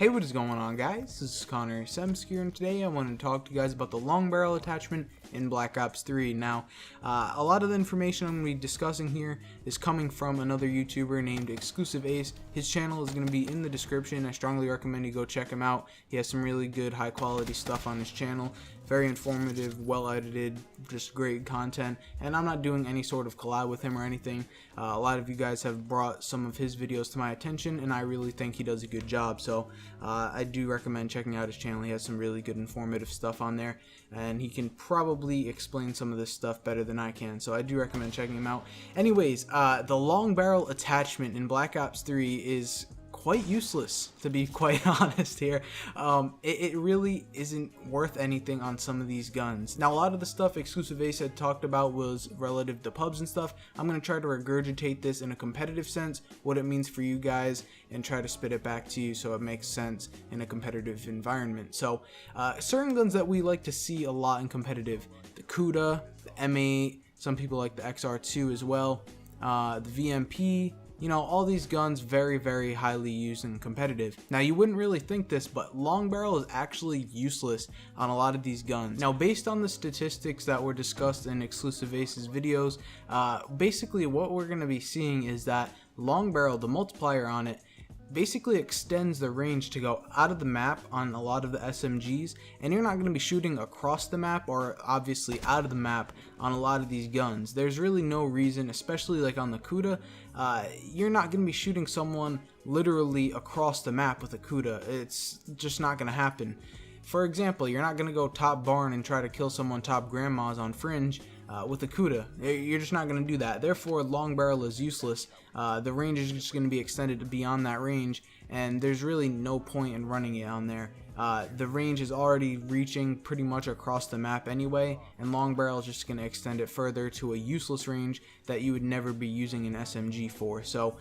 Hey, what is going on, guys? This is Connor Semskier, and today I want to talk to you guys about the long barrel attachment in Black Ops 3. Now, a lot of the information I'm going to be discussing here is coming from another YouTuber named Exclusive Ace. His channel is going to be in the description. I strongly recommend you go check him out. He has some really good, high quality stuff on his channel. Very informative, well edited, just great content. And I'm not doing any sort of collab with him or anything. A lot of you guys have brought some of his videos to my attention, and I really think he does a good job. So I do recommend checking out his channel. He has some really good informative stuff on there, and he can probably explain some of this stuff better than I can. So I do recommend checking him out. Anyways, the long barrel attachment in Black Ops 3 is quite useless, to be quite honest here. It really isn't worth anything on some of these guns. Now, a lot of the stuff Exclusive Ace had talked about was relative to pubs and stuff. I'm going to try to regurgitate this in a competitive sense, what it means for you guys, and try to spit it back to you so it makes sense in a competitive environment. So certain guns that we like to see a lot in competitive: the Kuda, the M8, some people like the XR2 as well, the VMP. You know, all these guns very, very highly used in competitive. Now, you wouldn't really think this, but long barrel is actually useless on a lot of these guns. Now, based on the statistics that were discussed in Exclusive Ace's videos, basically what we're going to be seeing is that long barrel, the multiplier on it, basically extends the range to go out of the map on a lot of the SMGs, and you're not going to be shooting across the map or obviously out of the map on a lot of these guns. There's really no reason, especially like on the Kuda, you're not going to be shooting someone literally across the map with a Kuda. It's just not going to happen. For example, you're not going to go top barn and try to kill someone top grandmas on Fringe with a Kuda. You're just not going to do that. Therefore, long barrel is useless. The range is just going to be extended to beyond that range, and there's really no point in running it on there. The range is already reaching pretty much across the map anyway, and long barrel is just going to extend it further to a useless range that you would never be using an SMG for. So,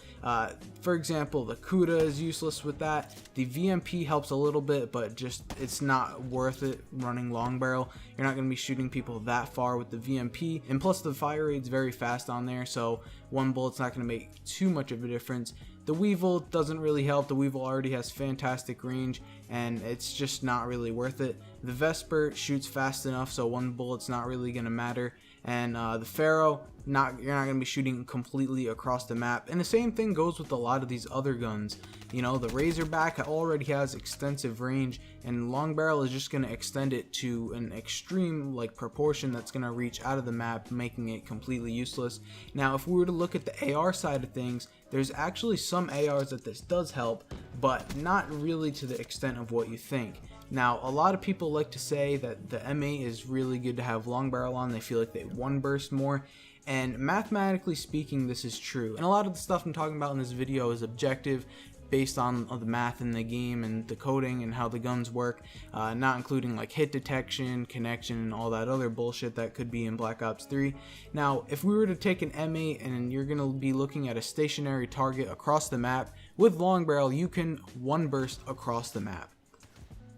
for example, the Kuda is useless with that. The VMP helps a little bit, but just it's not worth it running long barrel. You're not going to be shooting people that far with the VMP, and plus the fire rate's very fast on there, so one bullet's not going to make too much of a difference. The Weevil doesn't really help. The Weevil already has fantastic range, and it's just not really worth it. The Vesper shoots fast enough, so one bullet's not really going to matter. And the Pharaoh, you're not going to be shooting completely across the map. And the same thing goes with a lot of these other guns. You know, the Razorback already has extensive range, and long barrel is just going to extend it to an extreme proportion that's going to reach out of the map, making it completely useless. Now, if we were to look at the AR side of things, there's actually some ARs that this does help, but not really to the extent of what you think. Now, a lot of people like to say that the M8 is really good to have long barrel on. They feel like they one burst more, and mathematically speaking, this is true. And a lot of the stuff I'm talking about in this video is objective, based on the math in the game and the coding and how the guns work, not including like hit detection, connection, and all that other bullshit that could be in Black Ops 3. Now, if we were to take an M8 and you're going to be looking at a stationary target across the map, with long barrel you can one burst across the map.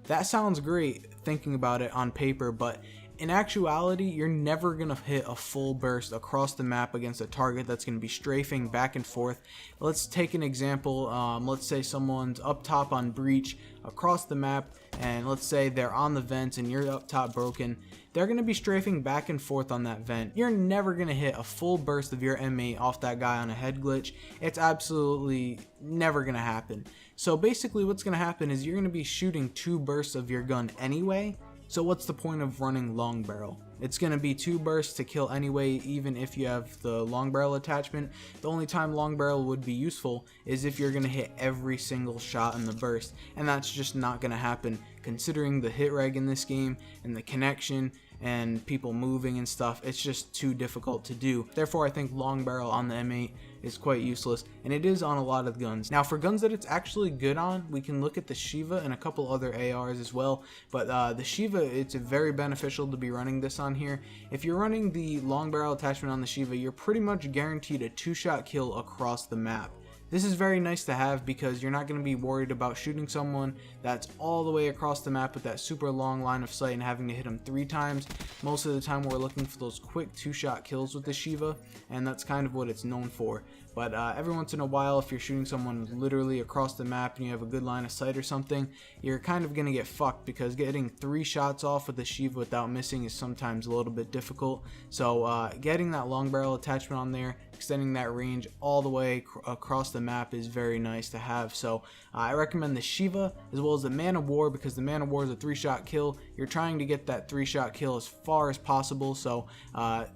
That sounds great thinking about it on paper, but in actuality, you're never going to hit a full burst across the map against a target that's going to be strafing back and forth. Let's take an example. Let's say someone's up top on breach across the map, and let's say they're on the vents and you're up top broken. They're going to be strafing back and forth on that vent. You're never going to hit a full burst of your M8 off that guy on a head glitch. It's absolutely never going to happen. So basically what's going to happen is you're going to be shooting two bursts of your gun anyway. So what's the point of running long barrel? It's going to be two bursts to kill anyway, even if you have the long barrel attachment. The only time long barrel would be useful is if you're going to hit every single shot in the burst, and that's just not going to happen considering the hit reg in this game and the connection and people moving and stuff. It's just too difficult to do. Therefore, I think long barrel on the M8 is quite useless, and it is on a lot of guns. Now, for guns that it's actually good on, we can look at the Shiva and a couple other ARs as well, but the Shiva, it's very beneficial to be running this on here. If you're running the long barrel attachment on the Shiva, you're pretty much guaranteed a two-shot kill across the map. This is very nice to have because you're not going to be worried about shooting someone that's all the way across the map with that super long line of sight and having to hit them 3 times. Most of the time we're looking for those quick 2-shot kills with the Shiva, and that's kind of what it's known for. but every once in a while, if you're shooting someone literally across the map and you have a good line of sight or something, you're kind of gonna get fucked, because getting 3 shots off with the Shiva without missing is sometimes a little bit difficult. So getting that long barrel attachment on there, extending that range all the way across the map is very nice to have. So I recommend the Shiva as well as the Man of War, because the Man of War is a 3-shot kill. You're trying to get that 3-shot kill as far as possible, so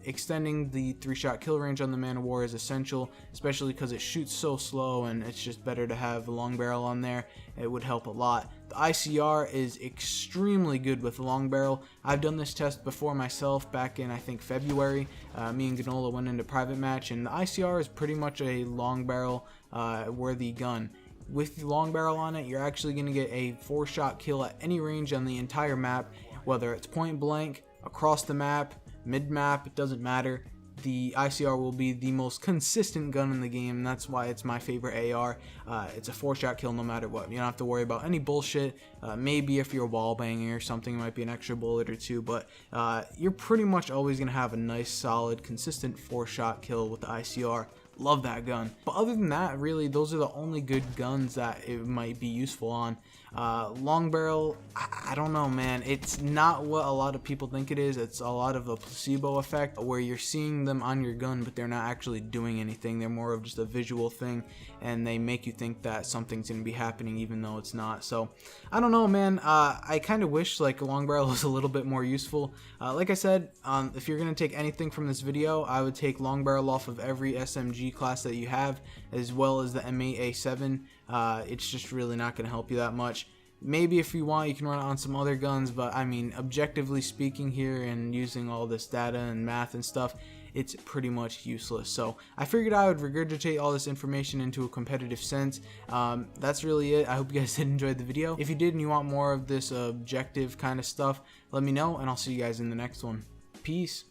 extending the 3-shot kill range on the Man of War is essential, especially because it shoots so slow, and it's just better to have a long barrel on there. It would help a lot. The ICR is extremely good with the long barrel. I've done this test before myself back in, I think, February. Me and Ganola went into private match, and the ICR is pretty much a long barrel worthy gun. With the long barrel on it, you're actually going to get a 4-shot kill at any range on the entire map, whether it's point blank, across the map, mid map, it doesn't matter. The ICR will be the most consistent gun in the game, and that's why it's my favorite AR. It's a 4-shot kill no matter what. You don't have to worry about any bullshit. Maybe if you're wall banging or something, it might be an extra bullet or 2, but you're pretty much always going to have a nice, solid, consistent 4-shot kill with the ICR. Love that gun. But other than that, really, those are the only good guns that it might be useful on. Long barrel, I don't know, man. It's not what a lot of people think it is. It's a lot of a placebo effect where you're seeing them on your gun, but they're not actually doing anything. They're more of just a visual thing, and they make you think that something's going to be happening even though it's not. So I don't know, man. I kind of wish like a long barrel was a little bit more useful. Like I said, if you're going to take anything from this video, I would take long barrel off of every SMG class that you have, as well as the M8A7. It's just really not going to help you that much. Maybe if you want, you can run it on some other guns, but I mean, objectively speaking here, and using all this data and math and stuff, it's pretty much useless. So I figured I would regurgitate all this information into a competitive sense. That's really it. I hope you guys did enjoy the video. If you did and you want more of this objective kind of stuff, let me know, and I'll see you guys in the next one. Peace.